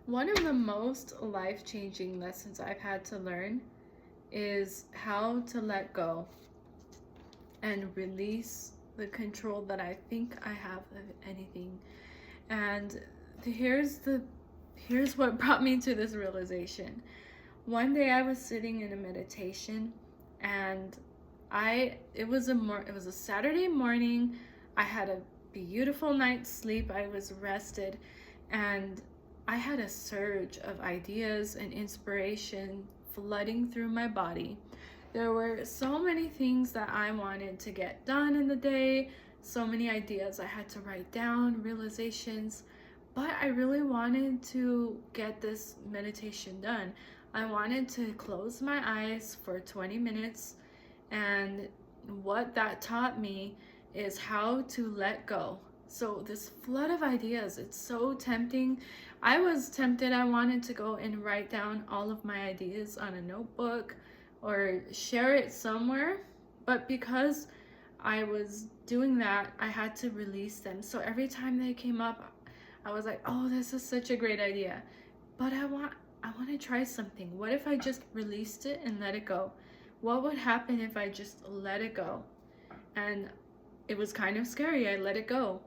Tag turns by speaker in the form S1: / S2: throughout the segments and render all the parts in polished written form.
S1: One of the most life-changing lessons I've had to learn is how to let go and release the control that I think I have of anything. And here's what brought me to this realization. One day I was sitting in a meditation, and it was a Saturday morning. I had a beautiful night's sleep. I was rested, and I had a surge of ideas and inspiration flooding through my body. There were so many things that I wanted to get done in the day, so many ideas I had to write down, realizations, but I really wanted to get this meditation done. I wanted to close my eyes for 20 minutes, and what that taught me is how to let go. So this flood of ideas, it's so tempting. I was tempted. I wanted to go and write down all of my ideas on a notebook or share it somewhere, but because I was doing that, I had to release them. So every time they came up, I was like, oh, this is such a great idea, but I want to try something. What if I just released it and let it go? What would happen if I just let it go? And it was kind of scary. I let it go.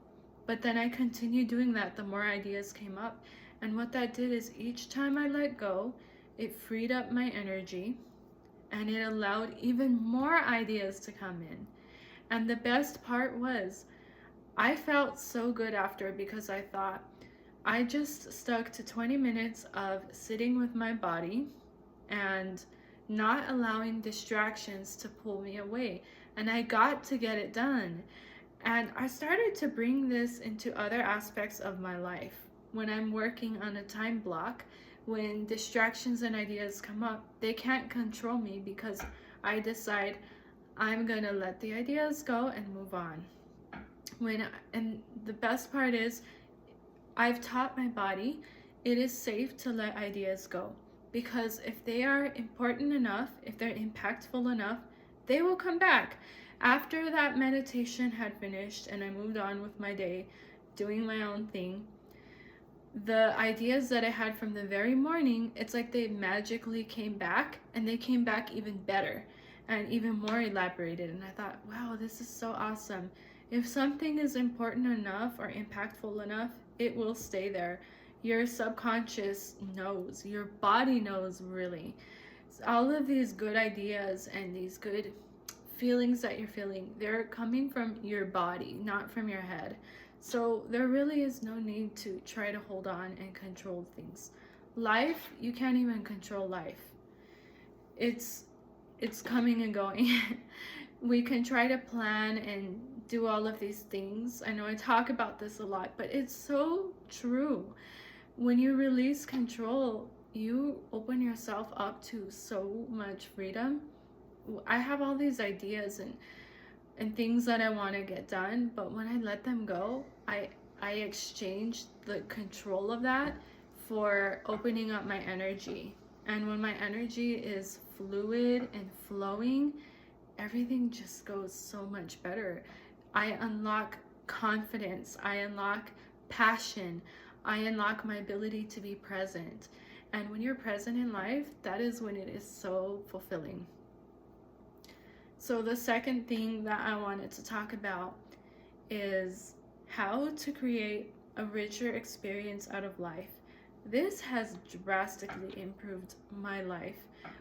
S1: But then I continued doing that. The more ideas came up. And what that did is each time I let go, it freed up my energy and it allowed even more ideas to come in. And the best part was I felt so good after, because I thought I just stuck to 20 minutes of sitting with my body and not allowing distractions to pull me away. And I got to get it done. And I started to bring this into other aspects of my life. When I'm working on a time block, when distractions and ideas come up, they can't control me because I decide I'm gonna let the ideas go and move on. And the best part is, I've taught my body it is safe to let ideas go, because if they are important enough, if they're impactful enough, they will come back. After that meditation had finished and I moved on with my day, doing my own thing, the ideas that I had from the very morning, it's like they magically came back, and they came back even better and even more elaborated. And I thought, wow, this is so awesome. If something is important enough or impactful enough, it will stay there. Your subconscious knows, your body knows, really. All of these good ideas and these good feelings that you're feeling, they're coming from your body, not from your head. So there really is no need to try to hold on and control things. Life, you can't even control life. It's coming and going. We can try to plan and do all of these things. I know I talk about this a lot, but it's so true. When you release control, you open yourself up to so much freedom. I have all these ideas and things that I want to get done, but when I let them go, I exchange the control of that for opening up my energy. And when my energy is fluid and flowing, everything just goes so much better. I unlock confidence, I unlock passion, I unlock my ability to be present. And when you're present in life, that is when it is so fulfilling. So the second thing that I wanted to talk about is how to create a richer experience out of life. This has drastically improved my life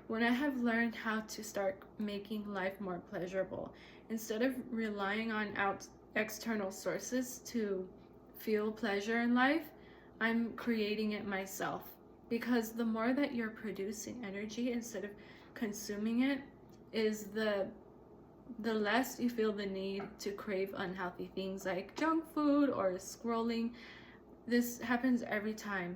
S1: when I have learned how to start making life more pleasurable. Instead of relying on external sources to feel pleasure in life, I'm creating it myself. Because the more that you're producing energy instead of consuming it, is the less you feel the need to crave unhealthy things like junk food or scrolling. This happens every time.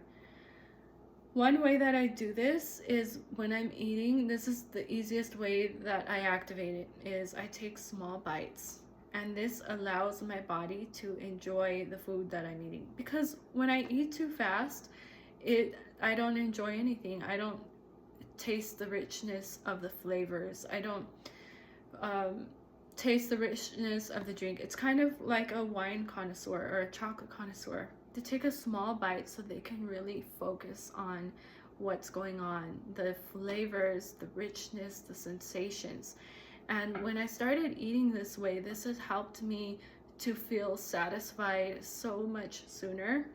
S1: One way that I do this is when I'm eating. This is the easiest way that I activate it, is I take small bites. And this allows my body to enjoy the food that I'm eating. Because when I eat too fast, I don't enjoy anything. I don't taste the richness of the flavors. I don't taste the richness of the drink. It's kind of like a wine connoisseur or a chocolate connoisseur. to take a small bite so they can really focus on what's going on, the flavors, the richness, the sensations. And when I started eating this way, this has helped me to feel satisfied so much sooner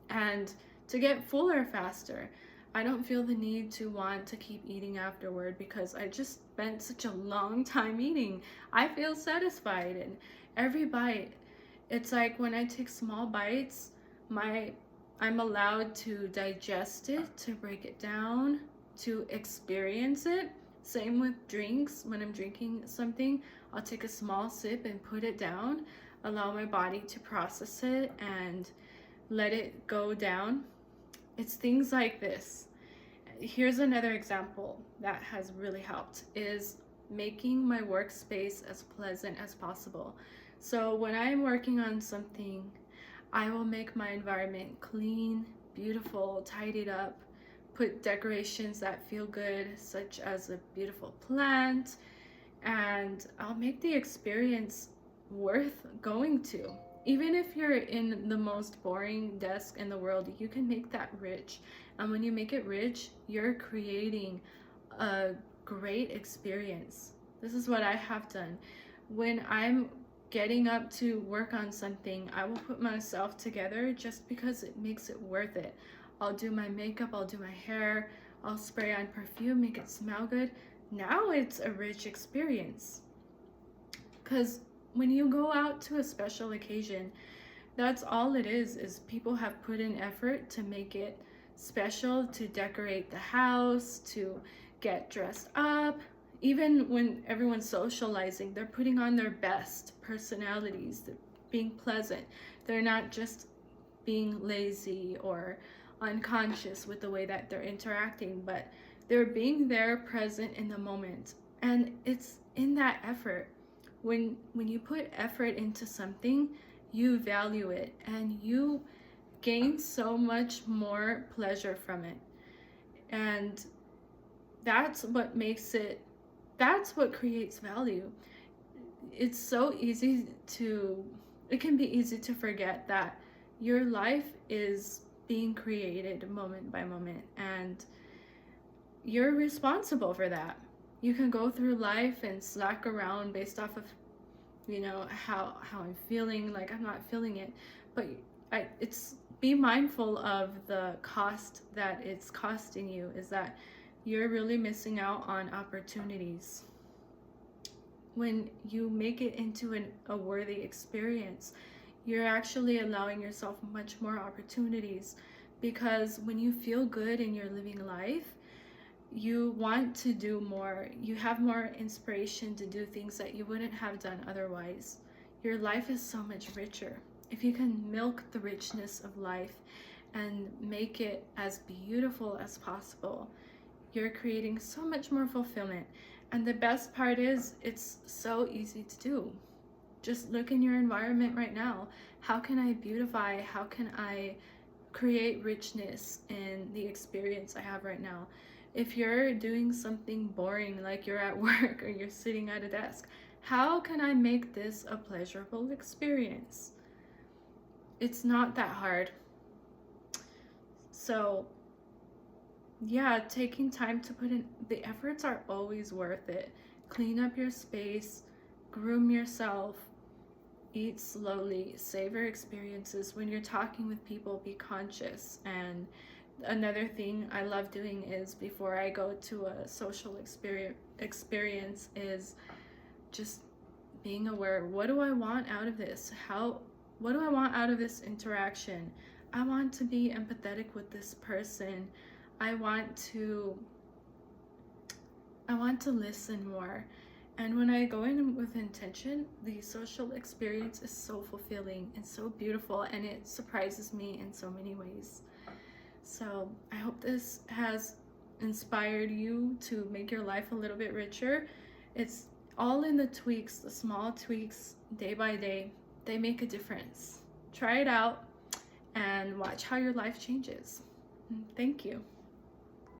S1: and to get fuller faster. I don't feel the need to want to keep eating afterward because I just spent such a long time eating. I feel satisfied, and every bite, it's like when I take small bites, I'm allowed to digest it, to break it down, to experience it. Same with drinks. When I'm drinking something, I'll take a small sip and put it down, allow my body to process it and let it go down. It's things like this. Here's another example that has really helped, is making my workspace as pleasant as possible. So when I'm working on something, I will make my environment clean, beautiful, tidied up, put decorations that feel good, such as a beautiful plant, and I'll make the experience worth going to. Even if you're in the most boring desk in the world, you can make that rich. And when you make it rich, you're creating a great experience. This is what I have done. When I'm getting up to work on something, I will put myself together just because it makes it worth it. I'll do my makeup, I'll do my hair, I'll spray on perfume, make it smell good. Now it's a rich experience. Because when you go out to a special occasion, that's all it is people have put in effort to make it special, to decorate the house, to get dressed up. Even when everyone's socializing, they're putting on their best personalities. They're being pleasant. They're not just being lazy or unconscious with the way that they're interacting, but they're being there, present in the moment. And it's in that effort. When you put effort into something, you value it and you gain so much more pleasure from it. And that's what creates value. It's so easy it can be easy to forget that your life is being created moment by moment, and you're responsible for that. You can go through life and slack around based off of, how I'm feeling, like I'm not feeling it. But it's be mindful of the cost that it's costing you, is that you're really missing out on opportunities. When you make it into a worthy experience, you're actually allowing yourself much more opportunities, because when you feel good in your living life, you want to do more. You have more inspiration to do things that you wouldn't have done otherwise. Your life is so much richer. If you can milk the richness of life and make it as beautiful as possible, you're creating so much more fulfillment. And the best part is, it's so easy to do. Just look in your environment right now. How can I beautify? How can I create richness in the experience I have right now? If you're doing something boring, like you're at work or you're sitting at a desk, how can I make this a pleasurable experience? It's not that hard. So yeah, taking time to put in the efforts are always worth it. Clean up your space, groom yourself, eat slowly, savor experiences. When you're talking with people, be conscious. And another thing I love doing is, before I go to a social experience is just being aware. What do I want out of this? What do I want out of this interaction? I want to be empathetic with this person. I want to listen more. And when I go in with intention, the social experience is so fulfilling and so beautiful, and it surprises me in so many ways. So I hope this has inspired you to make your life a little bit richer. It's all in the tweaks, the small tweaks, day by day. They make a difference. Try it out and watch how your life changes. Thank you.